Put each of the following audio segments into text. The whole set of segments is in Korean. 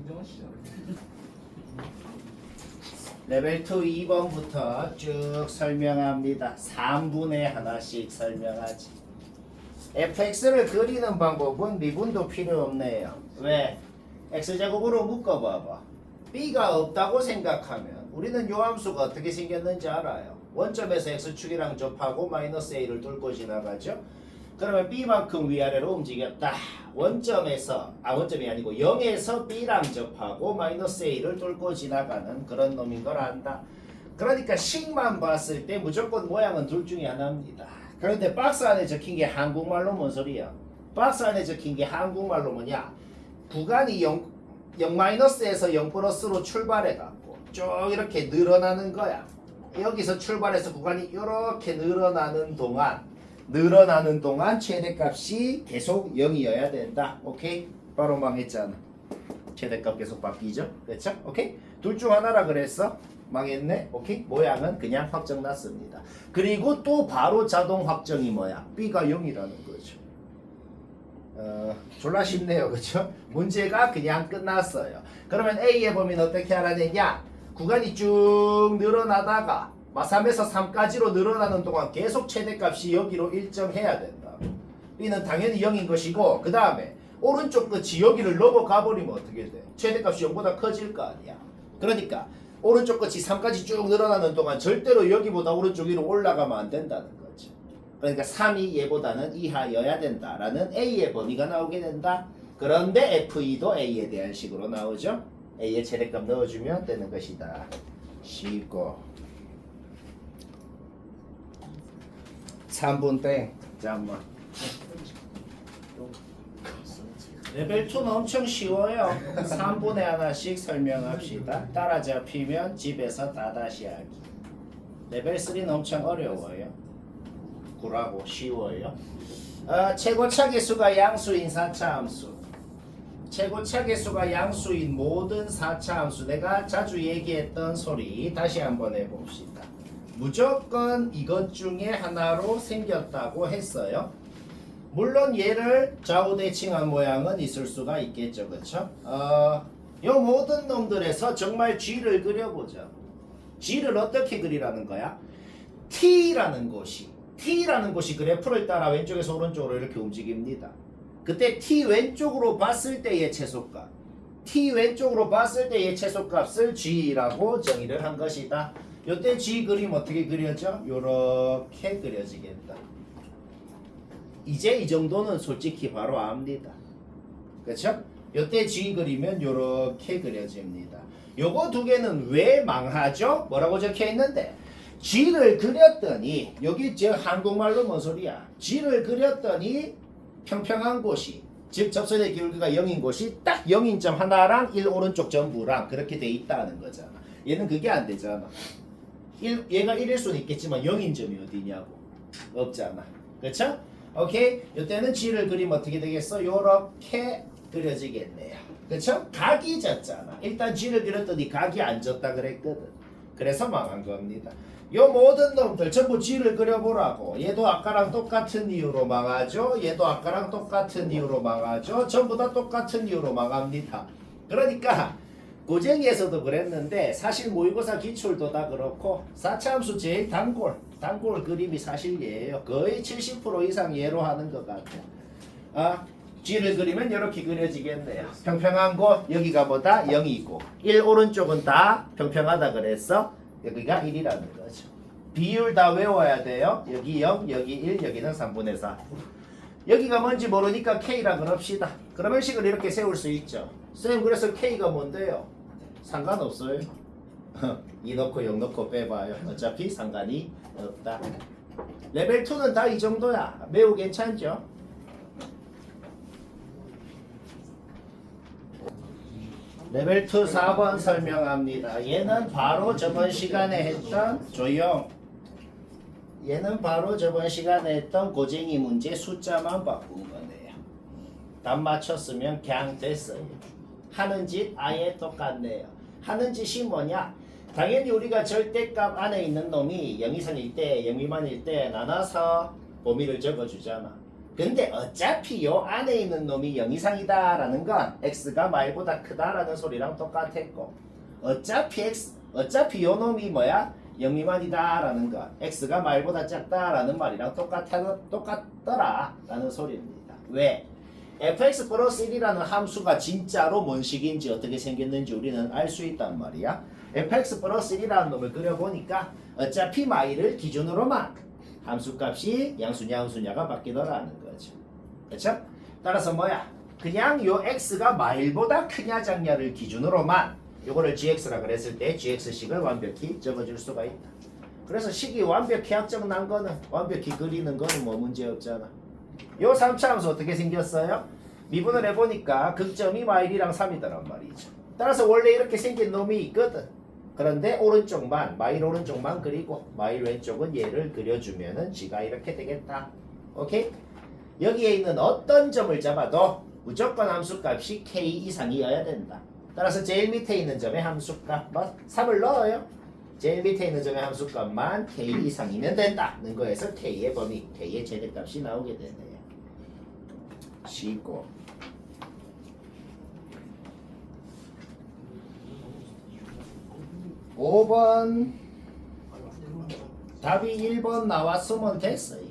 인정하시죠? 레벨 2 2번부터 쭉 설명합니다. 3분의 하나씩 설명하지. fx를 그리는 방법은 미분도 필요 없네요. 왜? x제곱으로 묶어봐봐. b가 없다고 생각하면 우리는 요 함수가 어떻게 생겼는지 알아요. 원점에서 x축이랑 접하고 마이너스 a를 뚫고 지나가죠. 그러면 b만큼 위아래로 움직였다. 원점이 아니고 0에서 b랑 접하고 마이너스 a를 뚫고 지나가는 그런 놈인 걸 안다. 그러니까 식만 봤을 때 무조건 모양은 둘 중에 하나입니다. 그런데 박스 안에 적힌 게 한국말로 뭔 소리야? 박스 안에 적힌 게 한국말로 뭐냐? 구간이 0-에서 0 플러스로 출발해갖고 쭉 이렇게 늘어나는 거야. 여기서 출발해서 구간이 이렇게 늘어나는 동안 최대값이 계속 0이어야 된다. 오케이? 바로 망했잖아. 최대값 계속 바뀌죠? 그렇죠? 오케이? 둘 중 하나라 그랬어? 망했네? 오케이? 모양은 그냥 확정 났습니다. 그리고 또 바로 자동 확정이 뭐야? B가 0이라는 거죠. 졸라 쉽네요. 그렇죠? 문제가 그냥 끝났어요. 그러면 A의 범위는 어떻게 알아내냐? 구간이 쭉 늘어나다가 3에서 3까지로 늘어나는 동안 계속 최대값이 여기로 일정해야 된다. B는 당연히 0인 것이고 그 다음에 오른쪽 끝이 여기를 넘어가 버리면 어떻게 돼? 최대값이 0보다 커질 거 아니야. 그러니까 오른쪽 끝이 3까지 쭉 늘어나는 동안 절대로 여기보다 오른쪽 위로 올라가면 안 된다는 거지. 그러니까 3이 얘보다는 이하여야 된다라는 A의 범위가 나오게 된다. 그런데 F2도 A에 대한 식으로 나오죠. A의 최대값 넣어주면 되는 것이다. 쉽고 3분 땡. 잠깐만. 레벨 2는 엄청 쉬워요. 3분의 하나씩 설명합시다. 따라잡히면 집에서 다다시 하기. 레벨 3는 엄청 어려워요. 구라고 쉬워요. 최고차 계수가 양수인 4차 함수. 최고차 계수가 양수인 모든 4차 함수. 내가 자주 얘기했던 소리 다시 한번 해봅시다. 무조건 이것 중에 하나로 생겼다고 했어요. 물론 얘를 좌우 대칭한 모양은 있을 수가 있겠죠. 그쵸? 요 모든 놈들에서 정말 G를 그려보자. G를 어떻게 그리라는 거야? T라는 곳이 그래프를 따라 왼쪽에서 오른쪽으로 이렇게 움직입니다. 그때 T 왼쪽으로 봤을 때의 최소값, T 왼쪽으로 봤을 때의 최소값을 G라고 정의를 한 것이다. 요때 G 그림 어떻게 그려져? 요렇게 그려지겠다. 이제 이 정도는 솔직히 바로 압니다. 그렇죠? 요때 G 그리면 요렇게 그려집니다. 요거 두 개는 왜 망하죠? 뭐라고 적혀 있는데 G를 그렸더니 여기 저 한국말로 뭔 소리야? G를 그렸더니 평평한 곳이 즉 접선의 기울기가 0인 곳이 딱 0인 점 하나랑 1 오른쪽 전부랑 그렇게 돼 있다는 거잖아. 얘는 그게 안 되잖아. 얘가 1일 수는 있겠지만 0인 점이 어디냐고. 없잖아. 그렇죠? 오케이? 이때는 G를 그리면 어떻게 되겠어? 요렇게 그려지겠네요. 그렇죠? 각이 졌잖아. 일단 G를 그렸더니 각이 안 졌다 그랬거든. 그래서 망한 겁니다. 요 모든 놈들 전부 G를 그려보라고. 얘도 아까랑 똑같은 이유로 망하죠. 얘도 아까랑 똑같은 이유로 망하죠. 전부 다 똑같은 이유로 망합니다. 그러니까 고쟁이에서도 그랬는데 사실 모의고사 기출도 다 그렇고 4차 함수 제일 단골 그림이 사실 얘예요. 거의 70% 이상 얘로 하는 것 같아요. G를 그리면 이렇게 그려지겠네요. 평평한 곳 여기가 뭐다? 0이고 1 오른쪽은 다 평평하다 그랬어. 여기가 1이라는 거죠. 비율 다 외워야 돼요. 여기 0, 여기 1, 여기는 3분의 4. 여기가 뭔지 모르니까 K라 그럽시다. 그러면 식을 이렇게 세울 수 있죠. 쌤 그래서 K가 뭔데요? 상관없어요. 2 넣고 0 넣고 빼봐요. 어차피 상관이 없다. 레벨 2는 다 이 정도야. 매우 괜찮죠? 레벨 2 4번 설명합니다. 얘는 바로 저번 시간에 했던 얘는 바로 저번 시간에 했던 고쟁이 문제 숫자만 바꾼 거네요. 답 맞췄으면 그냥 됐어요. 하는 짓 아예 똑같네요. 하는 짓이 뭐냐? 당연히 우리가 절대값 안에 있는 놈이 0 이상일 때, 0 미만일 때 나눠서 범위를 적어주잖아. 근데 어차피 요 안에 있는 놈이 0 이상이다라는 건 x가 말보다 크다라는 소리랑 똑같았고 어차피 요 놈이 뭐야? 0 미만이다라는 건 x가 말보다 작다라는 말이랑 똑같더라라는 소리입니다. 왜? fx 플러스 1이라는 함수가 진짜로 뭔 식인지 어떻게 생겼는지 우리는 알 수 있단 말이야. fx 플러스 1이라는 놈을 그려보니까 어차피 마이를 기준으로만 함수값이 양수냐 음수냐가 바뀌더라는 거죠. 그렇죠? 따라서 뭐야? 그냥 요 x가 마일보다 크냐 작냐를 기준으로만 요거를 gx라 그랬을 때 gx식을 완벽히 적어줄 수가 있다. 그래서 식이 완벽히 확정난 거는 완벽히 그리는 거는 뭐 문제 없잖아. 요 3차 함수 어떻게 생겼어요? 미분을 해보니까 극점이 마일이랑 3이더란 말이죠. 따라서 원래 이렇게 생긴 놈이 있거든. 그런데 오른쪽만 마일 오른쪽만 그리고 마일 왼쪽은 얘를 그려주면은 g가 이렇게 되겠다. 오케이? 여기에 있는 어떤 점을 잡아도 무조건 함수값이 k 이상이어야 된다. 따라서 제일 밑에 있는 점의 함수값 3을 넣어요. 제일 밑에 있는 점의 함수값만 k 이상이면 된다는 거에서 k의 범위, k의 최대값이 나오게 되네요. 쉽고 5번 답이 1번 나왔으면 됐어요.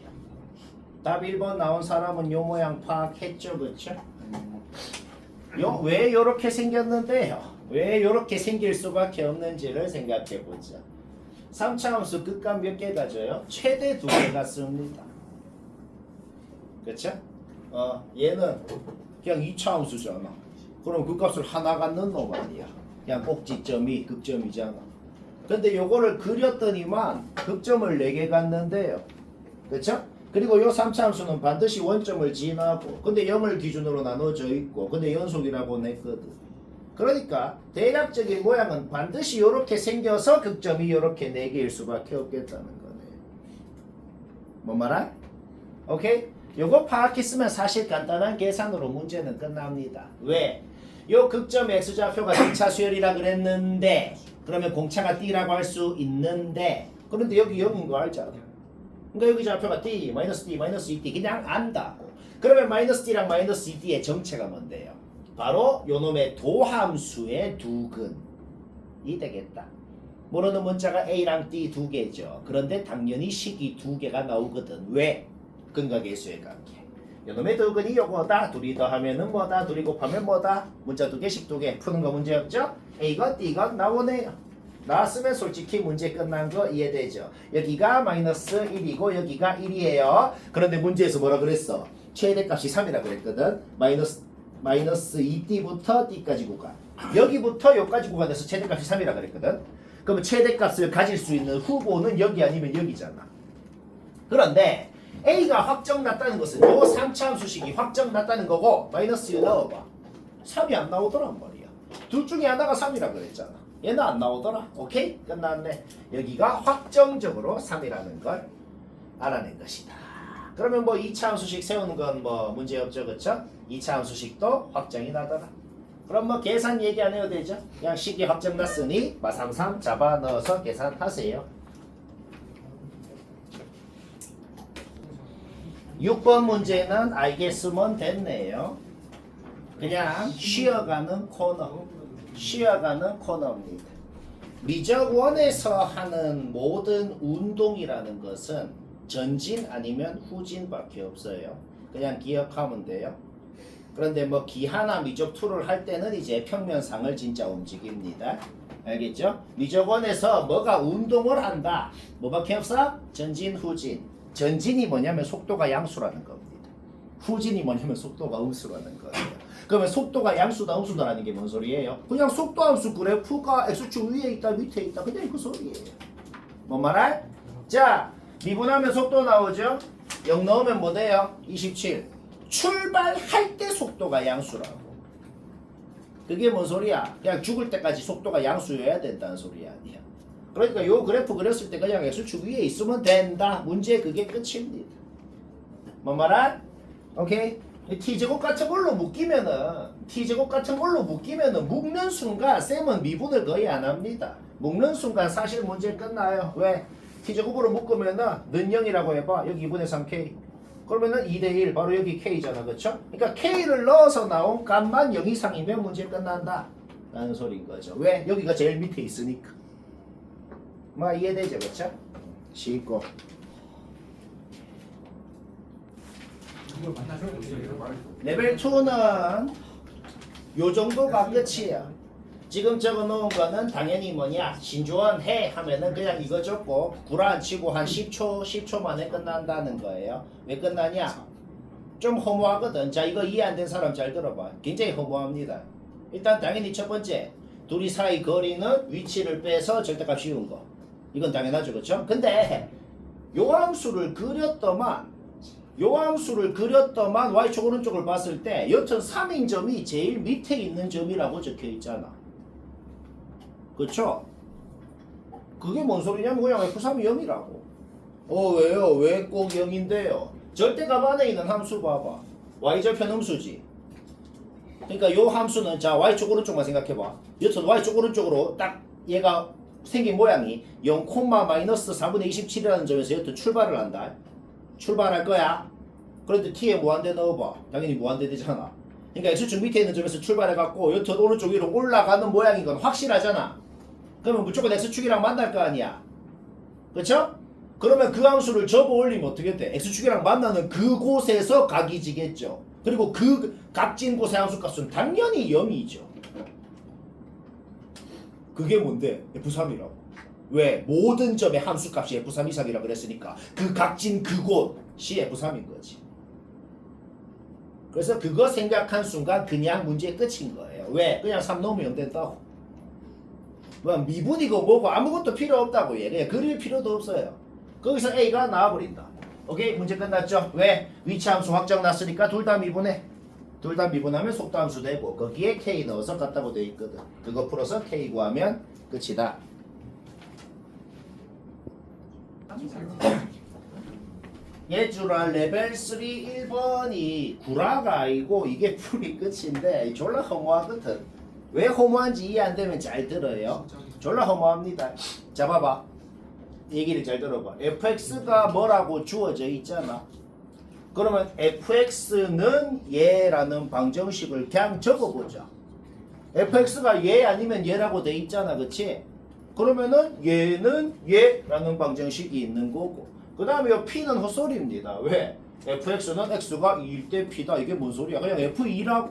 답 1번 나온 사람은 요 모양 파악했죠, 그쵸? 왜 요렇게 생겼는데요? 왜 요렇게 생길 수밖에 없는지를 생각해 보자. 3차 함수 극값 몇 개 가져요? 최대 2개가 씁니다. 그쵸? 얘는 그냥 2차 함수잖아. 그럼 극값을 하나 갖는 놈 아니야. 그냥 꼭지점이 극점이잖아. 근데 요거를 그렸더니만 극점을 4개 갖는데요. 그쵸? 그리고 요 3차 함수는 반드시 원점을 지나고 근데 0을 기준으로 나눠져 있고 근데 연속이라고 냈거든. 그러니까 대략적인 모양은 반드시 요렇게 생겨서 극점이 요렇게 4개일 수밖에 없겠다는 거네. 뭔 말아? 오케이? 요거 파악했으면 사실 간단한 계산으로 문제는 끝납니다. 왜? 요 극점 x좌표가 2차 수열이라 그랬는데 그러면 공차가 D라고 할 수 있는데 그런데 여기 0인 거 알잖아. 그러니까 여기 좌표가 D, 마이너스 D, 마이너스 2D 그냥 안다고. 그러면 마이너스 D랑 마이너스 2D의 정체가 뭔데요? 바로 요놈의 도함수의 두근이 되겠다. 모르는 문자가 A랑 D 2개죠. 그런데 당연히 식이 2개가 나오거든. 왜? 근각계수의 관계. 요놈의 두근이 요거다. 둘이 더하면은 뭐다. 둘이 곱하면 뭐다. 문자 2개씩 2개. 푸는 거 문제 없죠? A건 D건 나오네요. 나왔으면 솔직히 문제 끝난 거 이해되죠? 여기가 마이너스 1이고 여기가 1이에요. 그런데 문제에서 뭐라 그랬어? 최대값이 3이라 그랬거든. 마이너스 2D부터 D까지 구간. 여기부터 여기까지 구간에서 최대값이 3이라 그랬거든. 그러면 최대값을 가질 수 있는 후보는 여기 아니면 여기잖아. 그런데 A가 확정났다는 것은 요 3차 함수식이 확정났다는 거고 마이너스 1 넣어봐. 3이 안 나오더란 말이야. 둘 중에 하나가 3이라 그랬잖아. 얘는 안 나오더라. 오케이? 끝났네. 여기가 확정적으로 3이라는 걸 알아낸 것이다. 그러면 뭐 2차 함수식 세우는 건 뭐 문제 없죠, 그쵸? 2차 함수식도 확정이 나더라. 그럼 뭐 계산 얘기 안 해도 되죠? 그냥 식이 확정 났으니 마삼삼 잡아 넣어서 계산하세요. 6번 문제는 알겠으면 됐네요. 그냥 쉬어가는 코너입니다. 미적원에서 하는 모든 운동이라는 것은 전진 아니면 후진밖에 없어요. 그냥 기억하면 돼요. 그런데 뭐 기하나 미적 2를 할 때는 이제 평면상을 진짜 움직입니다. 알겠죠? 미적원에서 뭐가 운동을 한다. 뭐밖에 없어? 전진, 후진. 전진이 뭐냐면 속도가 양수라는 겁니다. 후진이 뭐냐면 속도가 음수라는 거예요. 그러면 속도가 양수다 음수다라는 게 뭔 소리예요? 그냥 속도 함수 그래프가 x축 위에 있다 밑에 있다 그냥 그 소리예요. 뭔 말할? 자, 미분하면 속도 나오죠? 0 넣으면 뭐 돼요? 27. 출발할 때 속도가 양수라고. 그게 뭔 소리야? 그냥 죽을 때까지 속도가 양수여야 된다는 소리 아니야. 그러니까 요 그래프 그렸을 때 그냥 x축 위에 있으면 된다. 문제 그게 끝입니다. 뭔 말할? 오케이? t제곱 같은 걸로 묶이면은 묶는 순간 쌤은 미분을 거의 안 합니다. 묶는 순간 사실 문제 끝나요. 왜? t제곱으로 묶으면은 는 0이라고 해봐. 여기 2분의 3k 그러면은 2대1 바로 여기 K잖아. 그쵸? 그러니까 K를 넣어서 나온 값만 0 이상이면 문제 끝난다 라는 소리인 거죠. 왜? 여기가 제일 밑에 있으니까. 뭐 이해되죠? 그쵸? 쉽고. 레벨 2는 요 정도가 끝이야. 지금 적어 놓은 거는 당연히 뭐냐, 신조원 해 하면은 그냥 이거 적고 구란 치고 한 10초 만에 끝난다는 거예요. 왜 끝나냐? 좀 허무하거든. 자, 이거 이해 안 된 사람 잘 들어봐. 굉장히 허무합니다. 일단 당연히 첫 번째, 둘이 사이 거리는 위치를 빼서 절대값 씌운 거. 이건 당연하죠. 그쵸? 근데 요 함수를 그렸더만 y축 오른쪽을 봤을 때 여튼 3인 점이 제일 밑에 있는 점이라고 적혀 있잖아. 그쵸? 그게 뭔 소리냐면 그냥 F3이 0이라고. 왜요? 왜 꼭 0인데요? 절대값 안에 있는 함수 봐봐. y절편 음수지. 그러니까 요 함수는 자 y축 오른쪽만 생각해봐. 여튼 y축 오른쪽으로 딱 얘가 생긴 모양이 0, 마이너스 4분의 27이라는 점에서 여튼 출발을 한다. 출발할 거야. 그런데 t에 무한대 넣어봐. 당연히 무한대 되잖아. 그러니까 x축 밑에 있는 점에서 출발해갖고 여튼 오른쪽 위로 올라가는 모양인 건 확실하잖아. 그러면 무조건 x축이랑 만날 거 아니야. 그쵸? 그러면 그 함수를 접어 올리면 어떻게 돼? x축이랑 만나는 그곳에서 각이 지겠죠. 그리고 그 각진 곳의 함수값은 당연히 0이죠. 그게 뭔데? F3이라고. 왜? 모든 점의 함수값이 F3 이상이라 그랬으니까 그 각진 그곳이 F3인 거지. 그래서 그거 생각한 순간 그냥 문제 끝인 거예요. 왜? 그냥 3 넣으면 0 된다고. 뭐 미분이고 뭐고 아무것도 필요 없다고 얘. 그냥 그릴 필요도 없어요. 거기서 A가 나와버린다. 오케이? 문제 끝났죠? 왜? 위치함수 확정 났으니까 둘 다 미분해. 둘 다 미분하면 속도함수 되고 거기에 K 넣어서 같다고 돼 있거든. 그거 풀어서 K 구하면 끝이다. 예주라 레벨 3 1번이 구라가 아니고 이게 풀이 끝인데 졸라 허무하거든. 왜 허무한지 이해 안 되면 잘 들어요. 졸라 허무합니다. 자 봐봐. 얘기를 잘 들어봐. fx가 뭐라고 주어져 있잖아. 그러면 fx는 얘라는 방정식을 그냥 적어보자. fx가 얘 아니면 얘라고 돼 있잖아. 그치? 그러면은 얘는 얘라는 방정식이 있는 거고 그 다음에 이 p는 헛소리입니다. 왜? fx는 x가 2일 때 p다. 이게 뭔 소리야? 그냥 f2라고.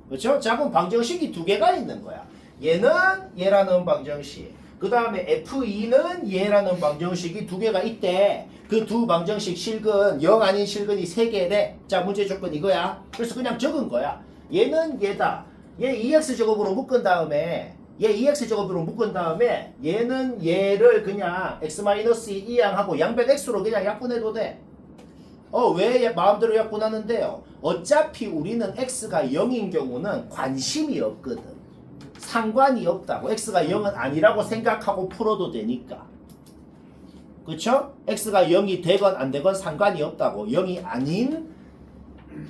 그렇죠? 작은 방정식이 두 개가 있는 거야. 얘는 얘라는 방정식. 그 다음에 f2는 얘라는 방정식이 두 개가 있대. 그 두 방정식 실근 0 아닌 실근이 세 개래. 자 문제 조건 이거야. 그래서 그냥 적은 거야. 얘는 얘다. 얘 2x 제곱으로 묶은 다음에 얘는 얘를 그냥 x-2 이항하고 양변 x로 그냥 약분해도 돼. 왜 마음대로 약분하는데요? 어차피 우리는 x가 0인 경우는 관심이 없거든. 상관이 없다고. x가 0은 아니라고 생각하고 풀어도 되니까. 그쵸? x가 0이 되건 안 되건 상관이 없다고. 0이 아닌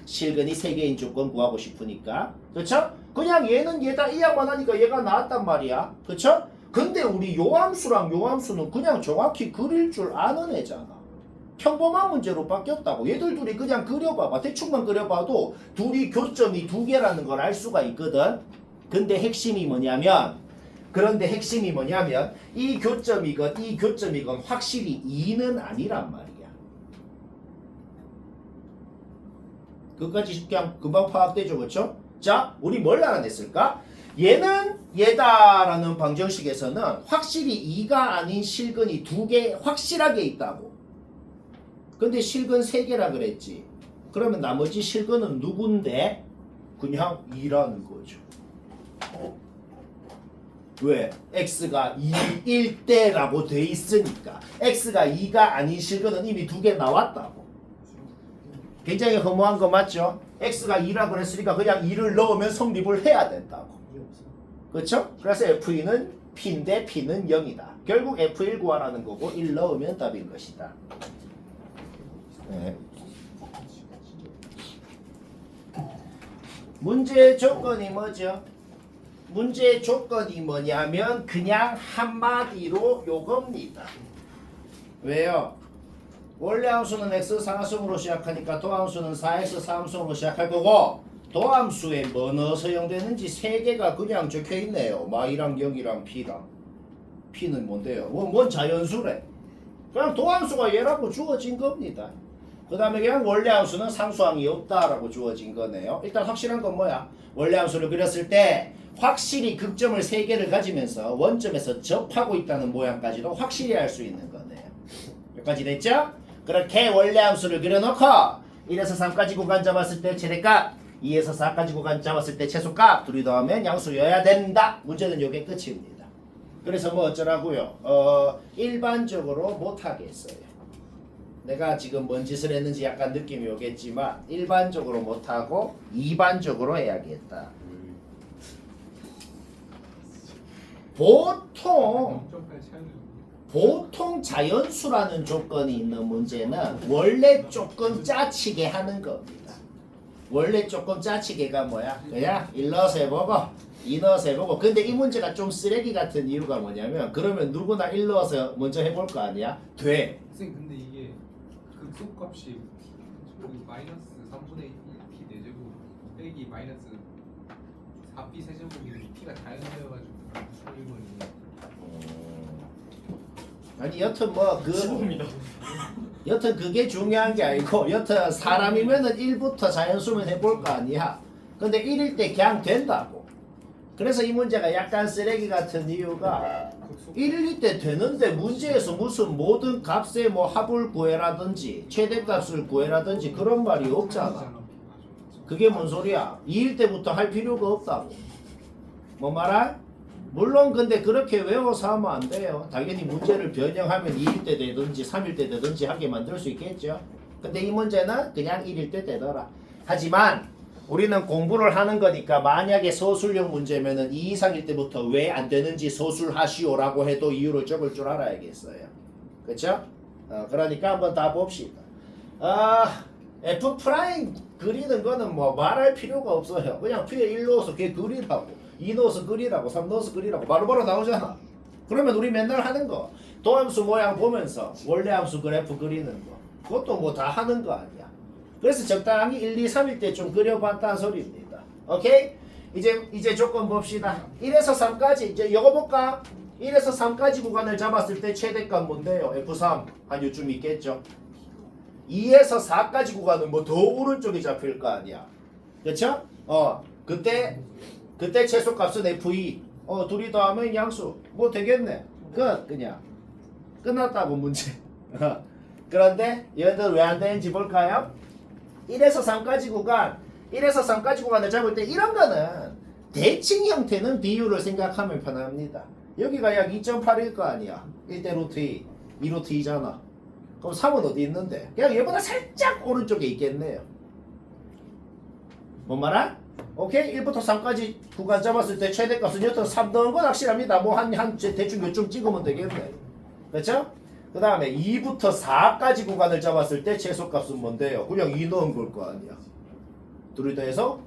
실근이 3개인 조건 구하고 싶으니까. 그쵸? 그냥 얘는 얘다 이항만 하니까 얘가 나왔단 말이야. 그쵸? 근데 우리 요 함수랑 요 함수는 그냥 정확히 그릴 줄 아는 애잖아. 평범한 문제로 바뀌었다고. 얘들 둘이 그냥 그려봐봐. 대충만 그려봐도 둘이 교점이 두 개라는 걸 알 수가 있거든. 그런데 핵심이 뭐냐면 이 교점이건 확실히 2는 아니란 말이야. 그것까지 그냥 금방 파악되죠. 그렇죠? 자, 우리 뭘 알아냈을까? 얘는 얘다라는 방정식에서는 확실히 2가 아닌 실근이 두 개 확실하게 있다고. 근데 실근 3개라 그랬지. 그러면 나머지 실근은 누군데? 그냥 2라는 거죠. 왜? x가 2일 때라고 돼 있으니까. x가 2가 아닌 실근은 이미 두 개 나왔다고. 굉장히 허무한 거 맞죠? x가 2라고 그랬으니까 그냥 2를 넣으면 성립을 해야 된다고. 그렇죠? 그래서 f2는 p인데 p는 0이다. 결국 f1 구하라는 거고 1 넣으면 답인 것이다. 네. 문제 조건이 뭐죠? 문제 조건이 뭐냐면 그냥 한마디로 요겁니다. 왜요? 원래 함수는 x 상하수으로 시작하니까 도함수는 4x 상함수로 시작할 거고 도함수에 뭐 넣어서 사용되는지 세 개가 그냥 적혀 있네요. 마이랑 0이랑 p랑. p는 뭔데요? 뭔 자연수래. 그냥 도함수가 얘라고 주어진 겁니다. 그 다음에 그냥 원래 함수는 상수항이 없다라고 주어진 거네요. 일단 확실한 건 뭐야? 원래 함수를 그렸을 때 확실히 극점을 3개를 가지면서 원점에서 접하고 있다는 모양까지도 확실히 알 수 있는 거네요. 여기까지 됐죠? 그렇게 원래 함수를 그려놓고 1에서 3까지 구간 잡았을 때 최대값, 2에서 4까지 구간 잡았을 때 최소값 둘이 더하면 양수여야 된다. 문제는 요게 끝입니다. 그래서 뭐 어쩌라고요? 일반적으로 못하겠어요. 내가 지금 뭔 짓을 했는지 약간 느낌이 오겠지만 일반적으로 못하고 이반적으로 해야겠다. 보통 자연수라는 조건이 있는 문제는 원래 조건 짜치게 하는 겁니다. 원래 조건 짜치게가 뭐야? 그냥 1 넣어서 해보고 2 넣어서 해보고. 근데 이 문제가 좀 쓰레기 같은 이유가 뭐냐면 그러면 누구나 1 넣어서 먼저 해볼 거 아니야? 돼. 선생님 근데 이게 극소값이 그 마이너스 3분의 1 p 4제곱 빼기 마이너스 4p 세제곱이 p가 자연수여가지고 설문이 아니 여튼 뭐 여튼 그게 중요한 게 아니고 여튼 사람이면은 1부터 자연수면 해볼 거 아니야. 근데 1일 때 그냥 된다고. 그래서 이 문제가 약간 쓰레기 같은 이유가 1일 때 되는데 문제에서 무슨 모든 값의 뭐 합을 구해라든지 최대값을 구해라든지 그런 말이 없잖아. 그게 뭔 소리야? 2일 때부터 할 필요가 없다고. 뭐 말할? 물론 근데 그렇게 외워서 하면 안 돼요. 당연히 문제를 변형하면 2일 때 되든지 3일 때 되든지 하게 만들 수 있겠죠. 근데 이 문제는 그냥 1일 때 되더라. 하지만 우리는 공부를 하는 거니까 만약에 서술형 문제면은 2 이상일 때부터 왜 안 되는지 서술하시오라고 해도 이유를 적을 줄 알아야겠어요. 그렇죠? 그러니까 한번 다 봅시다. F 프라임 그리는 거는 뭐 말할 필요가 없어요. 그냥 P에 1 넣어서 걔 그리라고. 2 넣어서 그리라고 3 넣어서 그리라고 바로바로 나오잖아. 그러면 우리 맨날 하는 거 도함수 모양 보면서 원래 함수 그래프 그리는 거 그것도 뭐 다 하는 거 아니야. 그래서 적당히 1, 2, 3일 때 좀 그려봤다는 소리입니다. 오케이? 이제 조건 봅시다. 1에서 3까지 이제 이거 볼까? 1에서 3까지 구간을 잡았을 때 최대값 뭔데요? F3 한 요쯤 있겠죠. 2에서 4까지 구간은 뭐 더 오른쪽에 잡힐 거 아니야. 그쵸? 그때 최소값은 F2. 둘이 더하면 양수. 뭐 되겠네. 그냥 끝났다고 문제. 그런데 얘들 왜 안 되는지 볼까요? 1에서 3까지 구간을 잡을 때 이런 거는 대칭 형태는 비율을 생각하면 편합니다. 여기가 약 2.8일 거 아니야. 1대 루트 2, 2 루트 2잖아. 그럼 3은 어디 있는데? 그냥 얘보다 살짝 오른쪽에 있겠네요. 뭔 말아? 오케이? 1부터 3까지 구간 잡았을 때 최대값은 여튼 3 넣은 건 확실합니다. 뭐 한 대충 요쯤 찍으면 되겠네. 그렇죠? 그 다음에 2부터 4까지 구간을 잡았을 때 최소값은 뭔데요? 그냥 2 넣은 걸 거 아니야. 둘이 더해서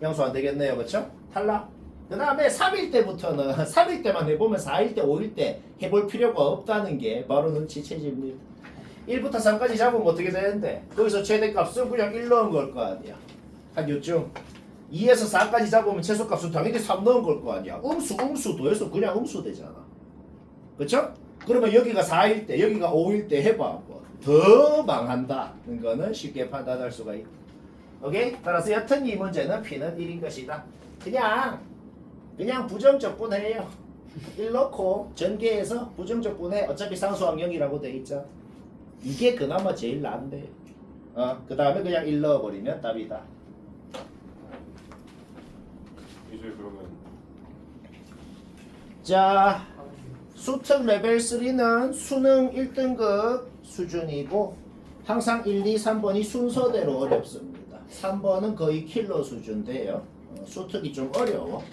양수 안 되겠네요. 그렇죠? 탈락. 그 다음에 3일 때부터는 3일 때만 해보면 4일 때 5일 때 해볼 필요가 없다는 게 바로 눈치채집니다. 1부터 3까지 잡으면 어떻게 되는데 거기서 최대값은 그냥 1 넣은 걸 거 아니야. 한 요쯤 2에서 4까지 잡으면 최소값은 당연히 3 넣은 걸 거 아니야. 음수 더해서 그냥 음수 되잖아. 그쵸? 그러면 여기가 4일 때 여기가 5일 때 해봐. 더 망한다는 거는 쉽게 판단할 수가 있다. 오케이? 따라서 여튼 이 문제는 P는 1인 것이다. 그냥 부정적분해요. 1 넣고 전개해서 부정적분해. 어차피 상수항 0이라고 돼 있죠. 이게 그나마 제일 나은데. 그 다음에 그냥 1 넣어버리면 답이다. 이제 그러면 자, 수특 레벨 3는 수능 1등급 수준이고 항상 1, 2, 3번이 순서대로 어렵습니다. 3번은 거의 킬러 수준인데요. 수특이 좀 어려워.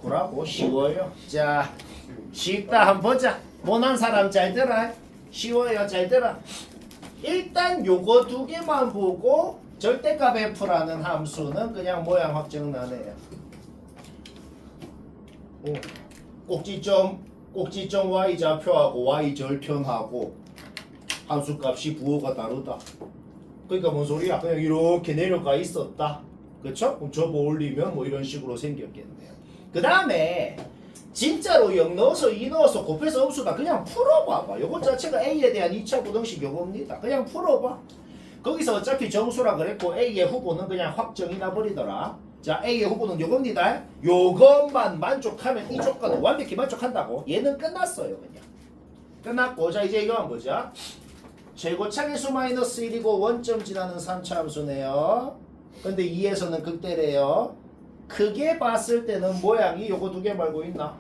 구라고 쉬워요. 자, 쉽다 한번 보자. 못한 사람 잘 들어. 쉬워요. 잘 들어. 일단 요거 두 개만 보고 절대값 F라는 함수는 그냥 모양 확정 나네요. 꼭지점 꼭지점 y 좌표하고 y 절편하고 함수값이 부호가 다르다. 그러니까 뭔 소리야? 그냥 이렇게 내려가 있었다. 그쵸? 그럼 접어 올리면 뭐 이런 식으로 생겼겠네요. 그 다음에 진짜로 0 넣어서 2 넣어서 곱해서 흡수다. 그냥 풀어봐봐. 요것 자체가 A에 대한 2차 부등식 요겁니다. 그냥 풀어봐. 거기서 어차피 정수라 그랬고 A의 후보는 그냥 확정이 나버리더라. 자, A의 후보는 요겁니다. 요것만 만족하면 이 조건은 완벽히 만족한다고. 얘는 끝났어요. 그냥 끝났고. 자, 이제 이거는 뭐죠? 최고차의 수 마이너스 1이고 원점 지나는 3차 함수네요. 근데 2에서는 극대래요. 크게 봤을 때는 모양이 요거 두 개 말고 있나?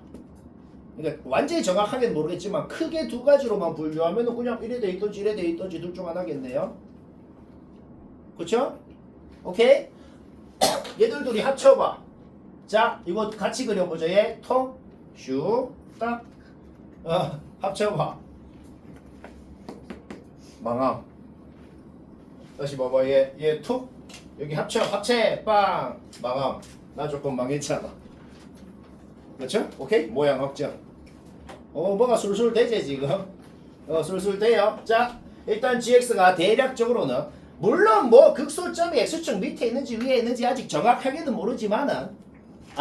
그러니까 완전히 정확하게는 모르겠지만 크게 두 가지로만 분류하면 그냥 이래 돼 있던지 이래 돼 있던지 둘 중 하나겠네요. 그쵸? 오케이? 얘들 둘이 합쳐봐. 자, 이거 같이 그려보죠. 얘 통, 슈, 딱. 합쳐봐. 망함. 다시 봐봐. 얘 툭. 여기 합체, 빵, 망함. 나 조금 망했잖아. 그렇죠? 오케이? 모양 확정. 뭐가 술술 되지 지금? 술술 돼요. 자, 일단 gx가 대략적으로는 물론 뭐 극소점이 x축 밑에 있는지 위에 있는지 아직 정확하게는 모르지만은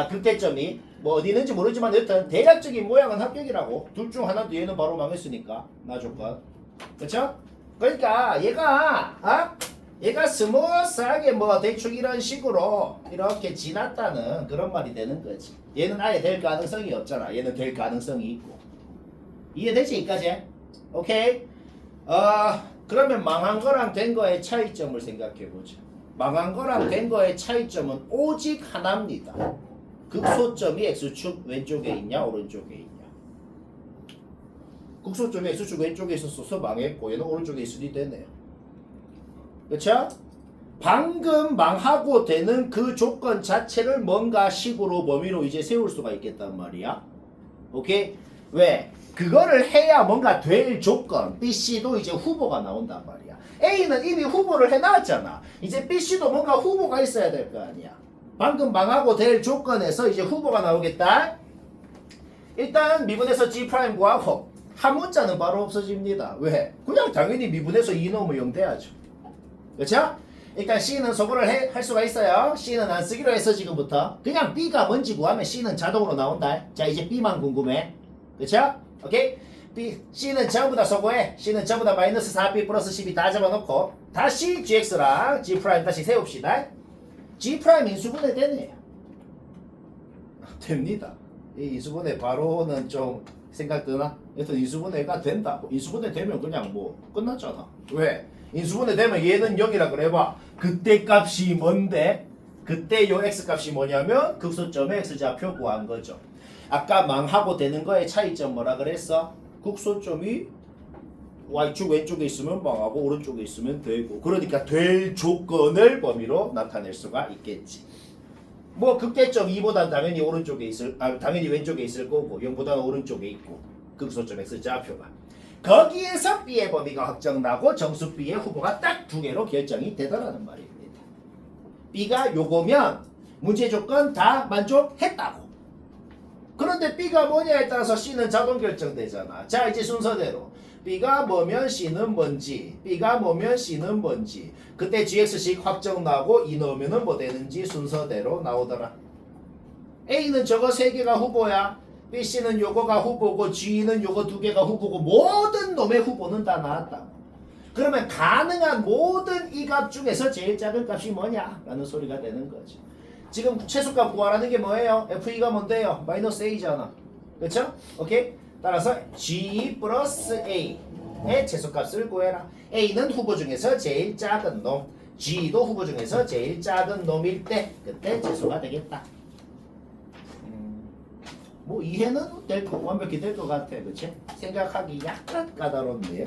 극대점이 뭐 어디 있는지 모르지만 일단 대략적인 모양은 합격이라고. 둘 중 하나도 얘는 바로 망했으니까 나 조건. 그렇죠? 그러니까 얘가 스무스하게 뭐 대충 이런 식으로 이렇게 지났다는 그런 말이 되는 거지. 얘는 아예 될 가능성이 없잖아. 얘는 될 가능성이 있고. 이해되지 여기까지? 오케이? 그러면 망한 거랑 된 거의 차이점을 생각해 보자. 망한 거랑 된 거의 차이점은 오직 하나입니다. 극소점이 x축 왼쪽에 있냐 오른쪽에 있냐. 극소점이 x축 왼쪽에 있어서 망했고 얘는 오른쪽에 있으니 되네요. 그쵸? 방금 망하고 되는 그 조건 자체를 뭔가 식으로 범위로 이제 세울 수가 있겠단 말이야. 오케이? 왜? 그거를 해야 뭔가 될 조건 BC도 이제 후보가 나온단 말이야. A는 이미 후보를 해놨잖아. 이제 BC도 뭔가 후보가 있어야 될 거 아니야. 방금 망하고 될 조건에서 이제 후보가 나오겠다. 일단 미분에서 G' 구하고 한 문자는 바로 없어집니다. 왜? 그냥 당연히 미분에서 2 넣으면 0 돼야죠. 그렇죠? 일단 C는 소거를 할 수가 있어요. C는 안 쓰기로 했어 지금부터. 그냥 B가 뭔지 구하면 C는 자동으로 나온다. 자 이제 B만 궁금해. 그렇죠? 오케이? C는 전부 다 소거해. C는 전부 다 마이너스 4B 플러스 12 다 잡아놓고 다시 GX랑 G' 다시 세웁시다. G' 인수분해 되네요. 됩니다. 이 인수분해 바로는 좀 생각 드나? 여튼 인수분해가 된다고. 인수분해 되면 그냥 뭐 끝났잖아. 왜? 인수분해 되면 얘는 0이라 그래봐. 그때 값이 뭔데? 그때 요 x값이 뭐냐면 극소점의 x좌표 구한 거죠. 아까 망하고 되는 거의 차이점 뭐라 그랬어? 극소점이 y축 왼쪽에 있으면 망하고 오른쪽에 있으면 되고, 그러니까 될 조건을 범위로 나타낼 수가 있겠지. 뭐 극대점 2보단 당연히 당연히 왼쪽에 있을 거고 0보다는 오른쪽에 있고 극소점 x좌표가. 거기에서 B의 범위가 확정나고 정수 B의 후보가 딱 두 개로 결정이 되더라는 말입니다. B가 요거면 문제 조건 다 만족했다고. 그런데 B가 뭐냐에 따라서 C는 자동 결정되잖아. 자 이제 순서대로 B가 뭐면 C는 뭔지, B가 뭐면 C는 뭔지, 그때 GX식 확정나고 2 넣으면 뭐 되는지 순서대로 나오더라. A는 저거 3개가 후보야. B, C는 요거가 후보고 G는 요거 2개가 후보고 모든 놈의 후보는 다 나왔다. 그러면 가능한 모든 이 값 중에서 제일 작은 값이 뭐냐? 라는 소리가 되는 거죠. 지금 최소값 구하라는 게 뭐예요? FE가 뭔데요? 마이너스 A잖아. 그렇죠? 오케이? 따라서 G 플러스 A의 최소값을 구해라. A는 후보 중에서 제일 작은 놈, G도 후보 중에서 제일 작은 놈일 때 그때 최소가 되겠다. 뭐 이해는 될 거, 완벽히 될 것 같아. 그치? 생각하기 약간 까다롭네요.